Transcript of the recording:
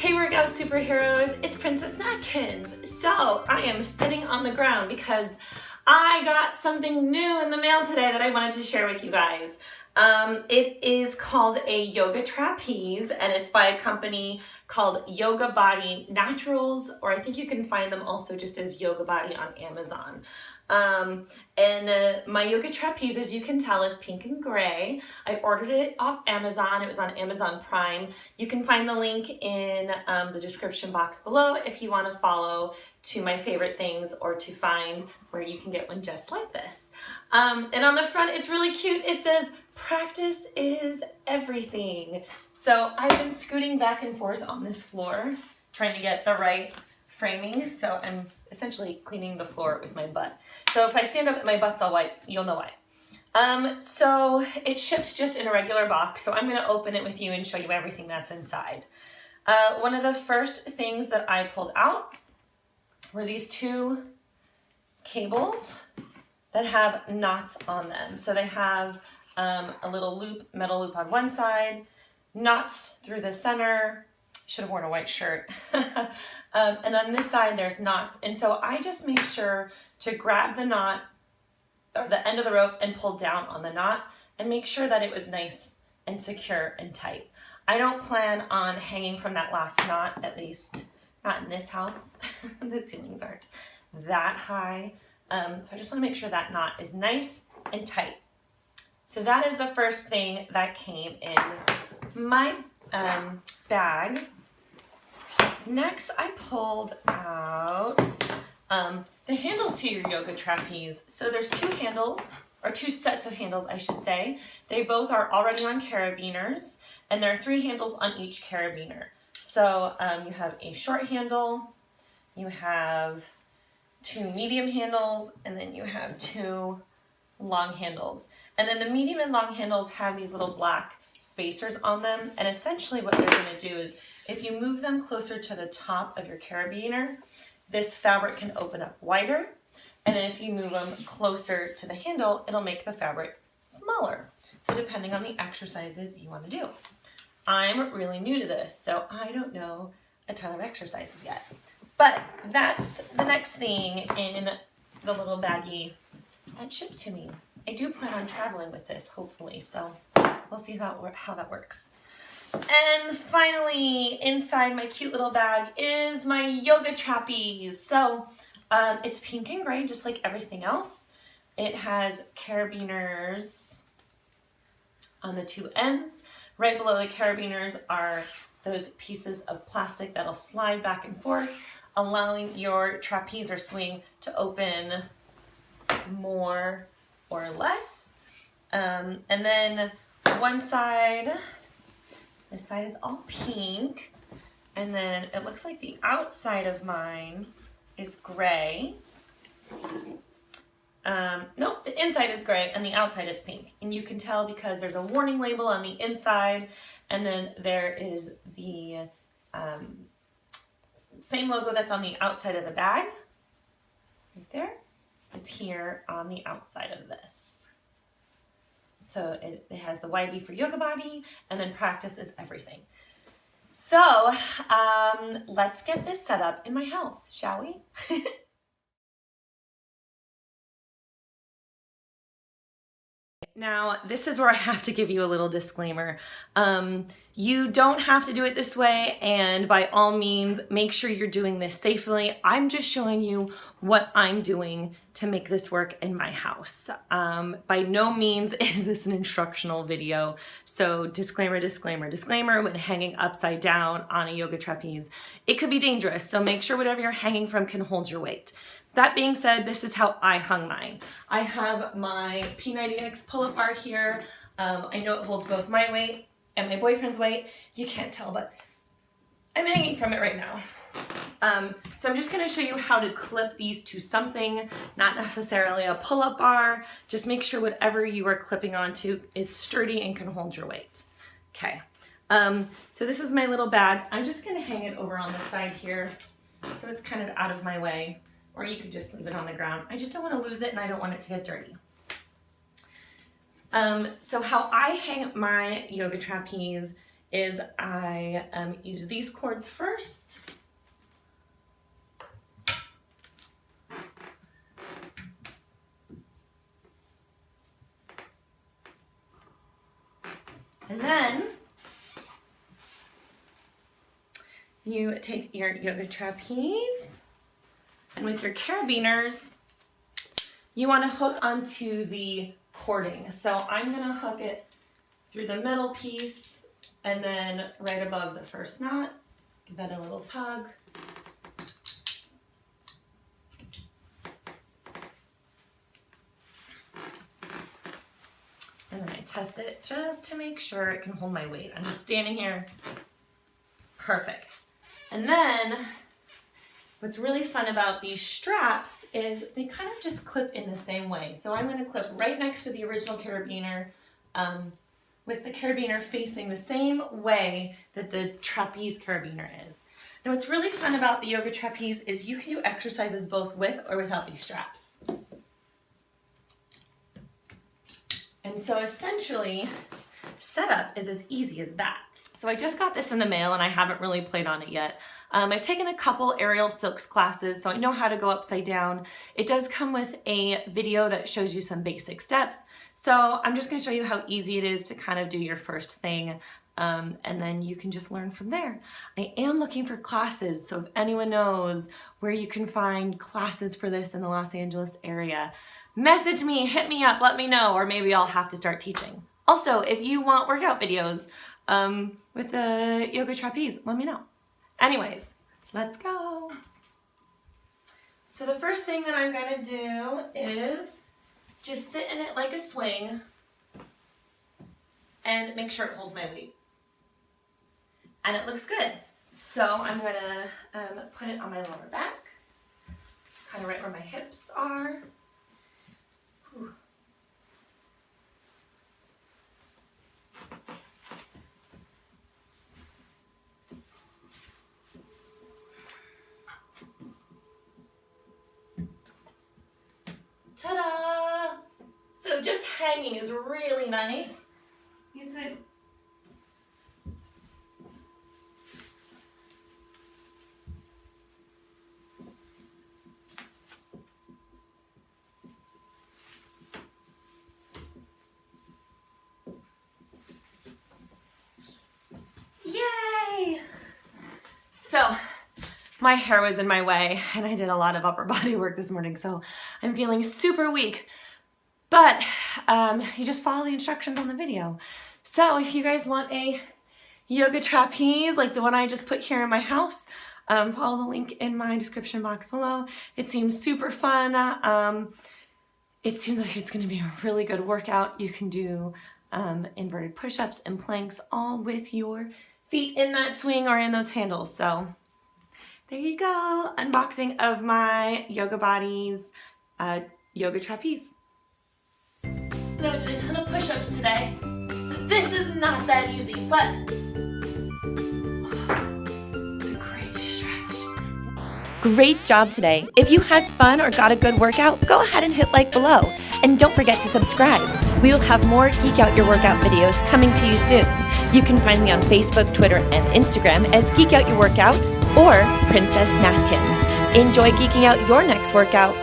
Hey workout superheroes, it's Princess Atkins. So I am sitting on the ground because I got something new in the mail today that I wanted to share with you guys. It is called a yoga trapeze and it's by a company called Yoga Body Naturals, or I think you can find them also just as Yoga Body on Amazon. My yoga trapeze, as you can tell, is pink and gray. I ordered it off Amazon. It was on Amazon Prime. You can find the link in the description box below if you want to follow to my favorite things or to find where you can get one just like this. And on the front, it's really cute. It says, "Practice is everything." So I've been scooting back and forth on this floor, trying to get the right framing. So I'm essentially cleaning the floor with my butt. So if I stand up and my butt's all white, you'll know why. So it shipped just in a regular box. So I'm going to open it with you and show you everything that's inside. One of the first things that I pulled out were these two cables that have knots on them. So they have a little loop, metal loop on one side, knots through the center. Should have worn a white shirt. And on this side there's knots. And so I just made sure to grab the knot or the end of the rope and pull down on the knot and make sure that it was nice and secure and tight. I don't plan on hanging from that last knot, at least not in this house. The ceilings aren't that high. So I just want to make sure that knot is nice and tight. So that is the first thing that came in my bag. Next, I pulled out the handles to your yoga trapeze. So there's two handles, or two sets of handles, I should say. They both are already on carabiners, and there are three handles on each carabiner. So you have a short handle, you have two medium handles, and then you have two long handles. And then the medium and long handles have these little black spacers on them, and essentially what they're going to do is if you move them closer to the top of your carabiner, this fabric can open up wider, and if you move them closer to the handle, it'll make the fabric smaller. So depending on the exercises you want to do. I'm really new to this, so I don't know a ton of exercises yet, but that's the next thing in the little baggie that shipped to me. I do plan on traveling with this, hopefully, so we'll see how that works. And finally, inside my cute little bag is my yoga trapeze. So it's pink and gray, just like everything else. It has carabiners on the two ends. Right below the carabiners are those pieces of plastic that'll slide back and forth, allowing your trapeze or swing to open more or less. And then one side, this side is all pink, and then it looks like the outside of mine is gray. Nope, the inside is gray and the outside is pink. And you can tell because there's a warning label on the inside, and then there is the same logo that's on the outside of the bag. Right there is here on the outside of this. So it has the YB for Yoga Body, and then practice is everything. So let's get this set up in my house, shall we? Now, this is where I have to give you a little disclaimer. You don't have to do it this way, and by all means, make sure you're doing this safely. I'm just showing you what I'm doing to make this work in my house. By no means is this an instructional video. So disclaimer, disclaimer, disclaimer, when hanging upside down on a yoga trapeze, it could be dangerous. So make sure whatever you're hanging from can hold your weight. That being said, this is how I hung mine. I have my P90X pull-up bar here. I know it holds both my weight and my boyfriend's weight. You can't tell, but I'm hanging from it right now. So I'm just gonna show you how to clip these to something, not necessarily a pull-up bar. Just make sure whatever you are clipping onto is sturdy and can hold your weight. Okay, so this is my little bag. I'm just gonna hang it over on the side here so it's kind of out of my way. Or you could just leave it on the ground. I just don't want to lose it and I don't want it to get dirty. So how I hang my yoga trapeze is I use these cords first. And then you take your yoga trapeze, and with your carabiners, you want to hook onto the cording. So I'm going to hook it through the middle piece and then right above the first knot. Give that a little tug. And then I test it just to make sure it can hold my weight. I'm just standing here. Perfect. And then what's really fun about these straps is they kind of just clip in the same way. So I'm going to clip right next to the original carabiner with the carabiner facing the same way that the trapeze carabiner is. Now what's really fun about the yoga trapeze is you can do exercises both with or without these straps. And so essentially, setup is as easy as that. So I just got this in the mail and I haven't really played on it yet. I've taken a couple aerial silks classes, so I know how to go upside down. It does come with a video that shows you some basic steps. So I'm just going to show you how easy it is to kind of do your first thing, and then you can just learn from there. I am looking for classes, so if anyone knows where you can find classes for this in the Los Angeles area, message me, hit me up, let me know, or maybe I'll have to start teaching. Also, if you want workout videos with the yoga trapeze, let me know. Anyways, let's go. So the first thing that I'm going to do is just sit in it like a swing and make sure it holds my weight. And it looks good. So I'm going to put it on my lower back, kind of right where my hips are. Whew. Ta-da! So just hanging is really nice. You see? Yay! So my hair was in my way and I did a lot of upper body work this morning, so I'm feeling super weak. But you just follow the instructions on the video. So if you guys want a yoga trapeze like the one I just put here in my house, follow the link in my description box below. It seems super fun. It seems like it's going to be a really good workout. You can do inverted push-ups and planks all with your feet in that swing or in those handles. So there you go, unboxing of my Yoga Bodies yoga trapeze. Now I did a ton of push-ups today, so this is not that easy, but it's a great stretch. Great job today. If you had fun or got a good workout, go ahead and hit like below. And don't forget to subscribe. We will have more Geek Out Your Workout videos coming to you soon. You can find me on Facebook, Twitter, and Instagram as Geek Out Your Workout or Princess Atkins. Enjoy geeking out your next workout.